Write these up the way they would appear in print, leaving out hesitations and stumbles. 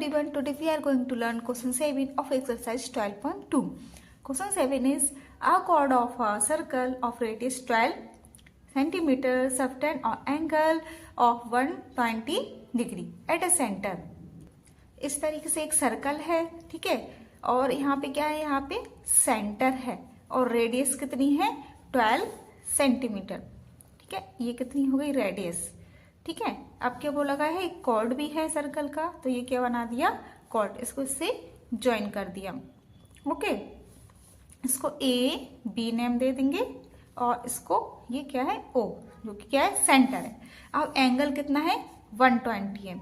everyone, today we are going to learn question 7 of exercise 12.2. Question 7 is a chord of a circle of radius 12 cm subtend an angle of 120 degree at a center. इस तरीके से एक circle है, ठीक है, और यहाँ पे क्या है, यहाँ पे सेंटर है और रेडियस कितनी है 12 सेंटीमीटर, ठीक है। ये कितनी हो गई रेडियस, ठीक है। अब क्या बोला गया है, एक कॉर्ड भी है सर्कल का, तो ये क्या बना दिया कॉर्ड, इसको इससे ज्वाइन कर दिया। ओके, इसको ए बी नेम दे देंगे और इसको ये क्या है ओ, जो कि क्या है सेंटर है। अब एंगल कितना है 120 है,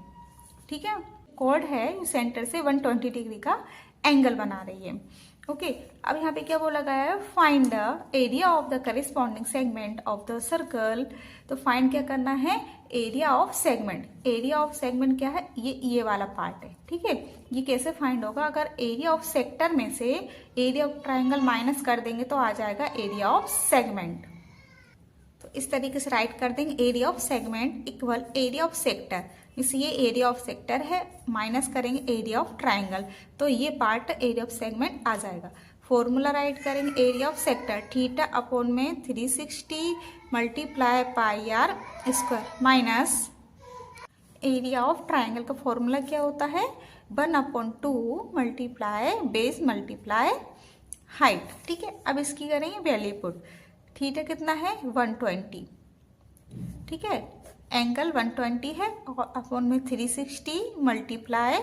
ठीक है। कॉर्ड है सेंटर से 120 डिग्री का एंगल बना रही है। ओके, अब यहाँ पे क्या बोला गया है, find the area of the corresponding segment of the circle. तो फाइंड क्या करना है, area of segment. Area of segment क्या है, ये वाला पार्ट है, ठीक है। ये कैसे फाइंड होगा, अगर एरिया ऑफ सेक्टर में से एरिया ऑफ ट्राइंगल माइनस कर देंगे तो आ जाएगा एरिया ऑफ सेगमेंट। तो इस तरीके से राइट कर देंगे, area of segment equal area of sector. इस ये एरिया ऑफ सेक्टर है, माइनस करेंगे एरिया ऑफ ट्राइंगल, तो ये पार्ट एरिया ऑफ सेगमेंट आ जाएगा। फॉर्मूला राइट करेंगे, area of sector theta upon में 360 multiply pi R square minus area of triangle का फॉर्मूला क्या होता है 1/2 मल्टीप्लाई बेस मल्टीप्लाई हाइट, ठीक है। अब इसकी करेंगे वैल्यू पुट, थीटा कितना है 120, ठीक है, एंगल 120 है और अपॉन में 360 मल्टीप्लाई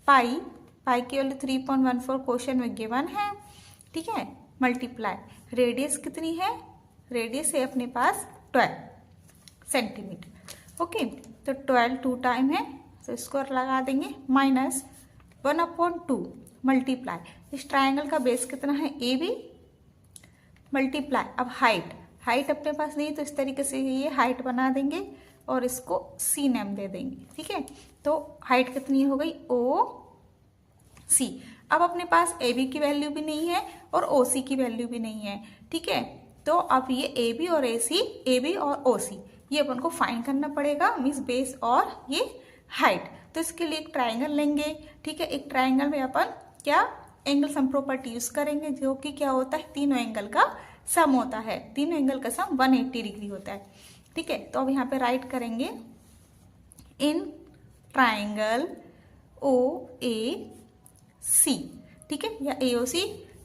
पाई, पाई की वैल्यू 3.14 क्वेश्चन में गिवन है, ठीक है, मल्टीप्लाई रेडियस कितनी है, रेडियस है अपने पास 12 सेंटीमीटर। ओके, तो 12 2 टाइम है तो इसको लगा देंगे माइनस 1/2 मल्टीप्लाई, इस ट्राइंगल का बेस कितना है ए बी मल्टीप्लाई। अब हाइट, हाइट अपने पास नहीं तो इस तरीके से ये हाइट बना देंगे और इसको सी नेम दे देंगे, ठीक है। तो हाइट कितनी हो गई ओ सी। अब अपने पास ए बी की वैल्यू भी नहीं है और ओ सी की वैल्यू भी नहीं है, ठीक है। तो अब ये ए बी और ए सी, ए बी और ओ सी ये अपन को फाइंड करना पड़ेगा, मीन्स बेस और ये हाइट। तो इसके लिए एक ट्राइंगल लेंगे, ठीक है। एक ट्राइंगल में अपन क्या एंगल सम प्रॉपर्टी यूज करेंगे, जो कि क्या होता है तीनों एंगल का सम होता है, तीनों एंगल का सम 180 डिग्री होता है, ठीक है। तो अब यहाँ पे राइट करेंगे इन ट्राइंगल ओ ए सी, ठीक है, या ए ओ सी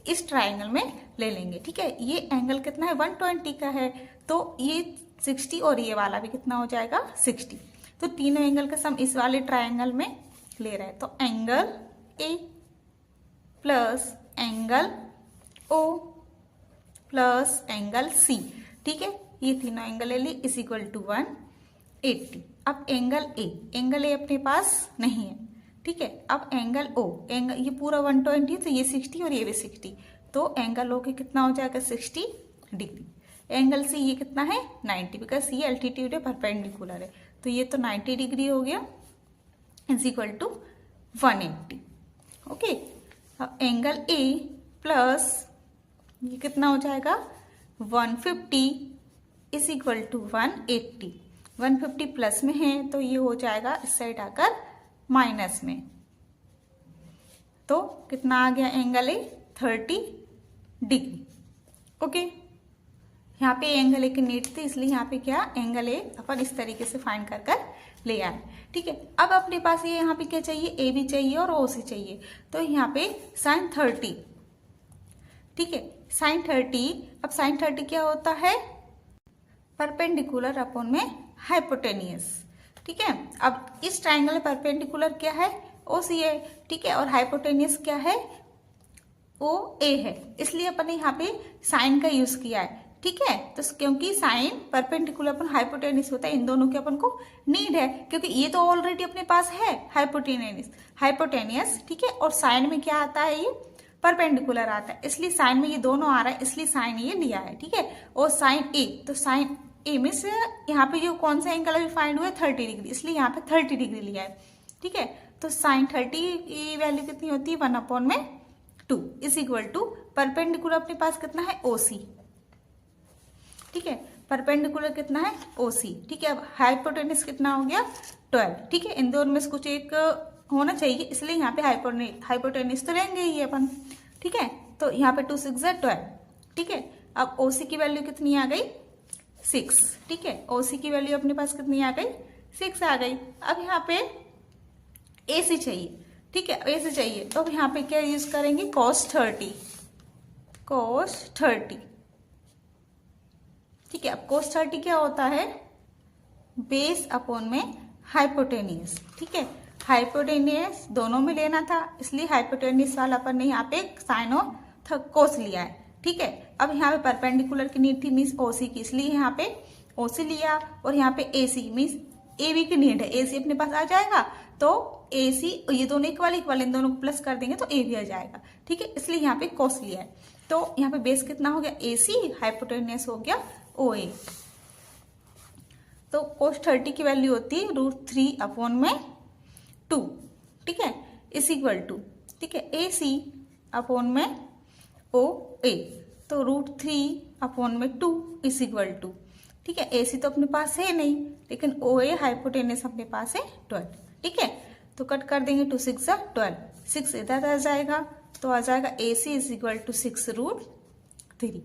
इस ट्राइंगल में ले लेंगे, ठीक है। ये एंगल कितना है 120 का है, तो ये 60 और ये वाला भी कितना हो जाएगा 60। तो तीनों एंगल का सम इस वाले ट्राइंगल में ले रहा है, तो angle A plus angle O plus angle C, ठीक है, ये तीनों एंगल ले ली इज इक्वल टू 180। अब एंगल ए अपने पास नहीं है, ठीक है। अब एंगल ओ, एंगल ये पूरा 120 तो ये 60 और ये भी 60, तो एंगल ओ के कितना हो जाएगा 60 डिग्री। एंगल सी ये कितना है 90, बिकॉज ये एल्टीट्यूड है परपेंडिकुलर है, तो ये तो 90 डिग्री हो गया इज इक्वल टू 180। ओके, अब एंगल ए प्लस ये कितना हो जाएगा 150 इज इक्वल टू 180। 150 प्लस में है तो ये हो जाएगा इस साइड आकर माइनस में, तो कितना आ गया एंगल ए 30 डिग्री। ओके, यहाँ पे एंगल ए की नीड थी इसलिए यहाँ पे क्या एंगल ए अपन इस तरीके से फाइंड कर ले आए, ठीक है। अब अपने पास ये यहाँ पे क्या चाहिए, ए बी चाहिए और ओ सी चाहिए, तो यहाँ पे sin 30, ठीक है, sin 30। अब sin 30 क्या होता है परपेंडिकुलर अपॉन में हाइपोटेनियस, ठीक है। अब इस ट्राइंगल में परपेंडिकुलर क्या है ओ सी है, ठीक है, और हाइपोटेनियस क्या है ओ ए है, इसलिए अपन ने यहाँ पे साइन का यूज किया है, ठीक है। तो क्योंकि साइन परपेंडिकुलर अपन हाइपोटेनियस होता है, इन दोनों की अपन को नीड है, क्योंकि ये तो ऑलरेडी अपने पास है हाइपोटेनियस, ठीक है, और साइन में क्या आता है ये परपेंडिकुलर आता है, इसलिए साइन में ये दोनों आ रहा है, इसलिए साइन ये लिया है, ठीक है। और साइन ए, तो साइन ए में से यहाँ पे जो कौन सा एंगल अभी फाइंड हुआ है 30 डिग्री, इसलिए यहाँ पे 30 डिग्री लिया है, ठीक है। तो साइन 30 की वैल्यू कितनी होती है 1/2 इज इक्वल टू परपेंडिकुलर अपने पास कितना है ओ सी, ठीक है, परपेंडिकुलर कितना है ओ सी, ठीक है। अब हाइपोटेनियस कितना हो गया 12, ठीक है। इन दोनों में से कुछ एक होना चाहिए, इसलिए यहाँ पे हाइपोटेन्यूज तो लेंगे ही अपन। ठीक है, तो यहाँ पे 2 6 12। ठीक है, अब OC की वैल्यू कितनी आ गई 6। ठीक है, OC की वैल्यू अपने पास कितनी आ गई 6 आ गई। अब यहाँ पे AC चाहिए। ठीक है, AC चाहिए तो अब यहाँ पे क्या यूज करेंगे cos 30। ठीक है, अब cos 30 क्या होता है बेस अपॉन में हाइपोटेनियस। ठीक है, हाइपोटेनियस दोनों में लेना था, इसलिए हाइपोटेनियस वाला अपन ने यहाँ पे साइन और कोस लिया है। ठीक है, अब यहाँ पे परपेंडिकुलर की नीड थी मीन्स OC की, इसलिए यहाँ पे OC लिया, और यहाँ पे AC मीन्स AB की नीड है, AC अपने पास आ जाएगा तो AC ये दोनों इक्वल इन दोनों को प्लस कर देंगे तो AB आ जाएगा। ठीक है, इसलिए यहाँ पे कोस लिया है। तो यहाँ पे बेस कितना हो गया AC, हाइपोटेनियस हो गया OA। तो cos 30 की वैल्यू होती है √3/2। ठीक है, इज इक्वल टू, ठीक है, AC अपॉन में OA, तो √3/2 इज इक्वल टू, ठीक है, AC तो अपने पास है नहीं, लेकिन OA हाइपोटेनियस अपने पास है 12। ठीक है, तो कट कर देंगे 2 6 12, 6 इधर आ जाएगा तो आ जाएगा AC इज इक्वल टू 6√3।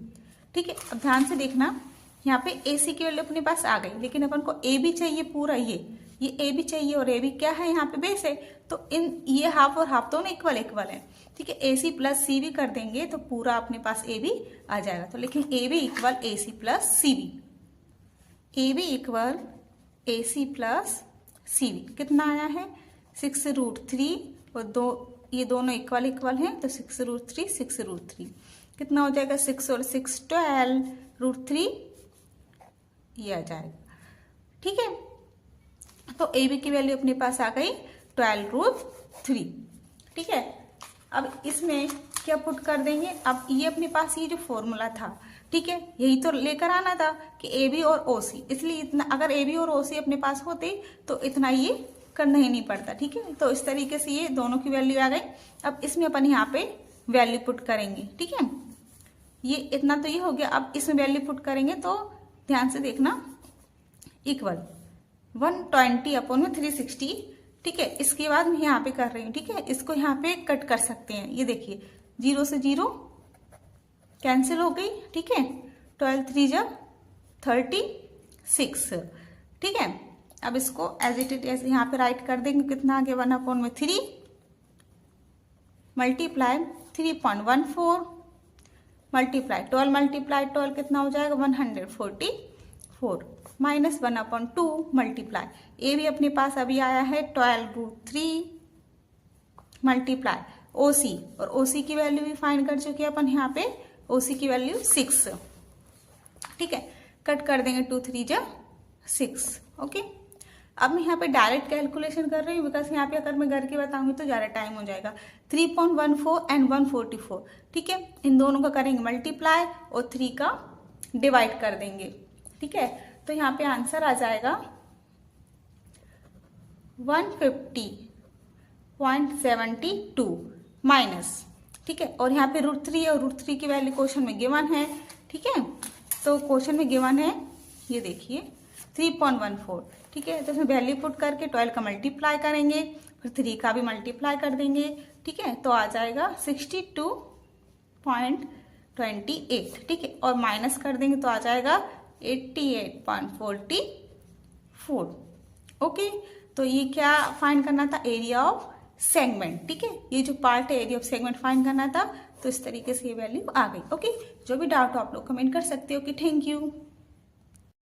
ठीक है, अब ध्यान से देखना, यहाँ पे AC की वैल्यू अपने पास आ गई, लेकिन अपन को AB चाहिए पूरा, ये AB चाहिए, और AB क्या है यहाँ पे बेस है, तो ये हाफ और हाफ दोनों इक्वल है। ठीक है, AC प्लस CV कर देंगे तो पूरा अपने पास AB आ जाएगा। तो लेकिन AB equal AC plus CV, AB equal AC plus CV कितना आया है 6√3, और ये दोनों इक्वल हैं तो 6√3 कितना हो जाएगा 6 और 6 12 √3 ये आ जाएगा। ठीक है, तो AB की वैल्यू अपने पास आ गई 12√3। ठीक है, अब इसमें क्या पुट कर देंगे, अब ये अपने पास ये जो फॉर्मूला था, ठीक है, यही तो लेकर आना था कि AB और OC, इसलिए इतना अगर AB और OC अपने पास होते तो इतना ये करना ही नहीं पड़ता। ठीक है, तो इस तरीके से ये दोनों की वैल्यू आ गई। अब इसमें अपन यहाँ पे वैल्यू पुट करेंगे। ठीक है, ये इतना तो ये हो गया, अब इसमें वैल्यू पुट करेंगे तो ध्यान से देखना, इक्वल 120/360। ठीक है, इसके बाद मैं यहाँ पे कर रही हूँ। ठीक है, इसको यहाँ पे कट कर सकते हैं, ये देखिए 0 से 0 कैंसिल हो गई। ठीक है, 12 3 36। ठीक है, अब इसको एज इट इज यहाँ पे राइट कर देंगे, कितना आ गया 1/3 मल्टीप्लाई 3.14 मल्टीप्लाई 12 कितना हो जाएगा 144 माइनस 1/2 मल्टीप्लाई ए भी अपने पास अभी आया है 12√3 मल्टीप्लाई OC, और OC की वैल्यू भी फाइंड कर चुके हैं अपन यहाँ पे, OC की वैल्यू 6। ठीक है, कट कर देंगे 2 3 6। ओके, अब मैं यहाँ पे डायरेक्ट कैलकुलेशन कर रही हूँ, बिकॉज यहाँ पे अगर मैं करके बताऊंगी तो ज़्यादा टाइम हो जाएगा। 3.14 एंड 144। ठीक है, इन दोनों का करेंगे मल्टीप्लाई और 3 का डिवाइड कर देंगे। ठीक है, तो यहाँ पे आंसर आ जाएगा 150.72 माइनस, ठीक है, और यहाँ पे √3 और √3 की वैल्यू क्वेश्चन में गिवन है। ठीक है, तो क्वेश्चन में गिवन है, ये देखिए 3.14। ठीक है, तो इसमें वैल्यू पुट करके 12 का मल्टीप्लाई करेंगे, फिर 3 का भी मल्टीप्लाई कर देंगे। ठीक है, तो आ जाएगा 62.28। ठीक है, और माइनस कर देंगे तो आ जाएगा 88.44। ओके, तो ये क्या फाइंड करना था, एरिया ऑफ सेगमेंट। ठीक है, ये जो पार्ट है एरिया ऑफ सेगमेंट फाइंड करना था, तो इस तरीके से ये वैल्यू आ गई। ओके, जो भी डाउट हो आप लोग कमेंट कर सकते हो कि थैंक यू।